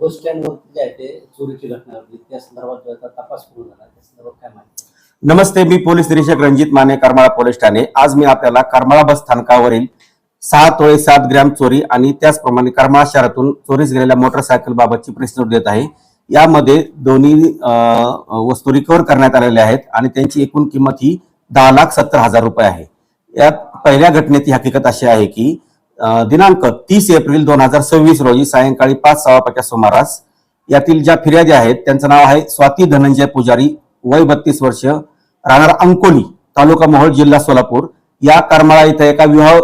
बस स्टँडवर जे आहे ते चोरीची घटना घडली त्या संदर्भात जो आता तपास पूर्ण झाला त्या संदर्भात काय माहिती? नमस्ते, मी पोलीस निरीक्षक रणजित माने, करमाळा पोलीस ठाणे. आज मी आपल्याला करमाळा बस स्थानकावरील 6 तोळे 7 ग्रॅम चोरी आणि त्याचप्रमाणे करमाळा शहरातून चोरीस गेलेल्या मोटरसायकल बाबतची प्रेस नोट देत आहे. यामध्ये दोन्ही वस्तू रिकव्हर करण्यात आलेल्या आहेत आणि त्यांची एकूण किंमत ही 10,70,000 रुपये आहे. यात पहिल्या घटनेची हकीकत अशी आहे की दिनांक 30 एप्रिल 2026 रोजी सायंकाळी 5:15च्या सुमारास यातील ज्या फिर्यादी आहेत त्यांचं नाव आहे स्वाती धनंजय पुजारी, वय 32 वर्ष, राहणार अंकोली, तालुका मोहोळ, जिल्हा सोलापूर. या करमाळा इथे एका विवाह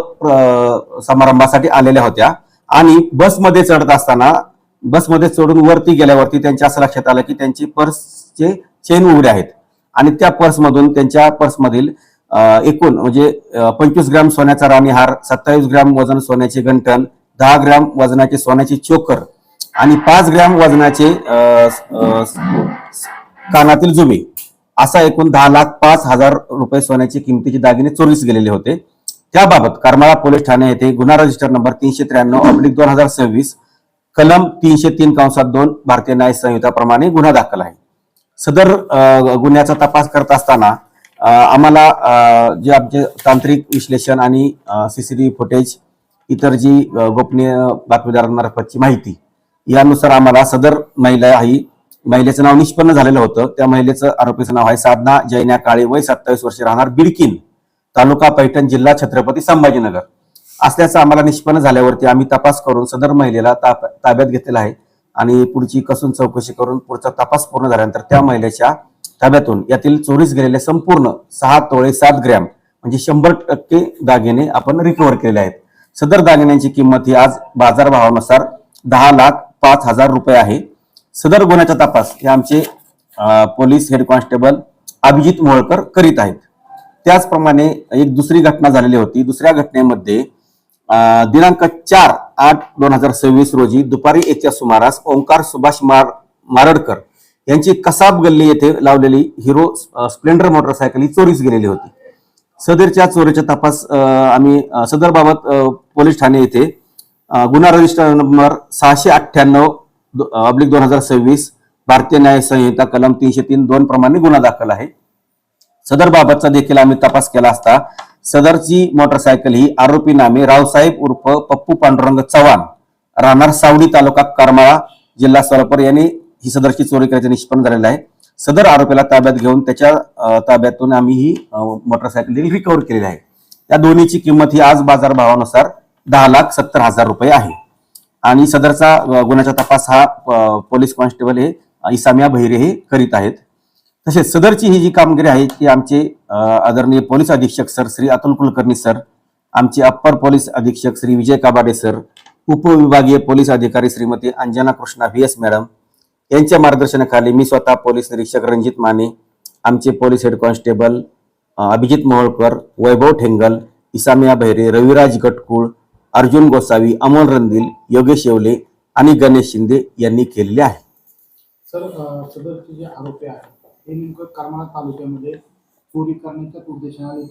समारंभासाठी आलेल्या होत्या आणि बसमध्ये चढत असताना बसमध्ये चढून वरती गेल्यावरती त्यांच्या असं लक्षात आलं की त्यांची पर्सचे चेन उघडे आहेत आणि त्या पर्समधून त्यांच्या पर्समधील एकूण म्हणजे 25 ग्रॅम सोन्याचा राणीहार, 27 ग्रॅम वजन सोन्याचे गंठण, 10 ग्रॅम वजनाचे सोन्याचे चोकर आणि 5 ग्रॅम वजनाचे कानातील जुबे असा एकूण 10,05,000 रुपये सोन्याची किमतीचे दागिने चोरीस गेलेले होते. त्याबाबत करमाळा पोलीस ठाणे येथे गुन्हा रजिस्टर नंबर 393/2026 कलम 303(2) भारतीय न्याय संहिताप्रमाणे गुन्हा दाखल आहे. सदर गुन्ह्याचा तपास करत असताना आम्हाला जे आमचे तांत्रिक विश्लेषण आणि सीसीटीव्ही फुटेज, इतर जी गोपनीय बातमीदारांमार्फतची माहिती यानुसार आम्हाला सदर महिलेचं नाव निष्पन्न झालेलं होतं. त्या महिलेचं आरोपीचं नाव आहे साधना जैन्या काळे, वय 27 वर्ष, राहणार बिडकीन, तालुका पैठण, जिल्हा छत्रपती संभाजीनगर असल्याचं आम्हाला निष्पन्न झाल्यावरती आम्ही तपास करून सदर महिलेला ताब्यात घेतलेला आहे आणि पुढची कसून चौकशी करून पुढचा तपास पूर्ण झाल्यानंतर त्या महिलेच्या ताब्यातून यातील चोरीस गेलेले संपूर्ण 6 तोळे 7 ग्रॅम म्हणजे 100% दागिने आपण रिकव्हर केलेले आहेत. सदर दागिन्यांची किंमत ही आज बाजारभावानुसार 10,05,000 रुपये आहे. सदर गुन्ह्याचा तपास हे आमचे police head constable Abhijit Moholkar करीत आहेत. त्याचप्रमाणे एक दुसरी घटना झालेली होती. दुसऱ्या घटनेमध्ये दिनांक 4/8/2026 रोजी दुपारी 1च्या सुमारास ओंकार सुभाष मारडकर यांची कसाब गल्ली येथे लावलेली हिरो स्प्लेंडर मोटरसायकल ही चोरीस गेलेली होती. सदरच्या चोरीचा तपास आम्ही सदर बाबत पोलीस ठाणे येथे गुन्हा रजिस्टर नंबर 698/2026 भारतीय न्याय संहिता कलम 303(2) प्रमाणे गुन्हा दाखल आहे. सदर बाबतचा देखील आम्ही तपास केला असता सदरची मोटरसायकल ही आरोपी नामे रावसाहेब उर्फ पप्पू पांडुरंग चव्हाण, राहणार सावडी, तालुका करमाळा, जिल्हा सोलापूर यांनी ही सदरची चोरी केल्याचे निष्पन्न झालेलं आहे. सदर आरोपीला ताब्यात घेऊन त्याच्या ताब्यातून आम्ही ही मोटरसायकल देखील रिकव्हर केलेली आहे. या दोन्हीची किंमत ही आज बाजारभावानुसार 10,70,000 रुपये आहे आणि सदरचा गुन्ह्याचा तपास हा पोलीस कॉन्स्टेबल हे इसामिया बहिरे हे करीत आहेत. तसेच सदरची ही जी कामगिरी आहे की आमचे आदरणीय पोलीस अधीक्षक सर श्री अतुल कुलकर्णी सर, आमचे अप्पर पोलीस अधीक्षक श्री विजय काबाडे सर, उपविभागीय पोलीस अधिकारी श्रीमती अंजना कृष्णा VS मॅडम यांच्या मार्गदर्शनाखाली मी स्वतः पोलीस निरीक्षक रणजित माने, आमचे police head constable Abhijit Moholkar, Vaibhav Thengal, Isamiya Bahire, Raviraj Gatkul, Arjun Gosavi, Amol Randil, Yogesh Yewale आणि गणेश शिंदे यांनी केलेले आहे. सर, सदरचे जे आरोपी आहेत हे नेमकं करमाळा तालुक्यामध्ये चोरी करण्याच्या उद्देशाने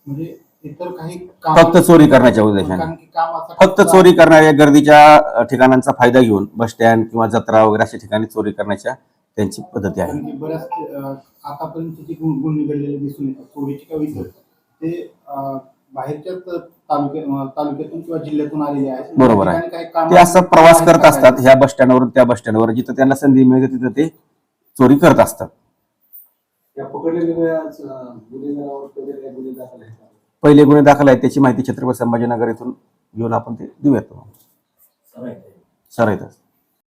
म्हणजे इतर काही फक्त चोरी करण्याच्या उद्देशाने, फक्त चोरी करणाऱ्या गर्दीच्या ठिकाणांचा फायदा घेऊन बस स्टँड किंवा जत्रा वगैरे अशा ठिकाणी चोरी करण्याच्या त्यांची पद्धती आहे. बऱ्याच आतापर्यंत जे गुन्हे घडलेले दिसून येतात चोरीची का ते बाहेरच्याच तालुक्यातून किंवा जिल्ह्यातून आलेले आहेत. बरोबर आहे. ते असं प्रवास करत असतात ह्या बस स्टँडवरून त्या बस स्टँडवर, जिथं त्यांना संधी मिळते तिथं ते चोरी करत असतात. पहिले गुन्हे दाखल आहेत त्याची माहिती छत्रपती संभाजीनगर येथून घेऊन आपण ते देऊयात. सर आहेत.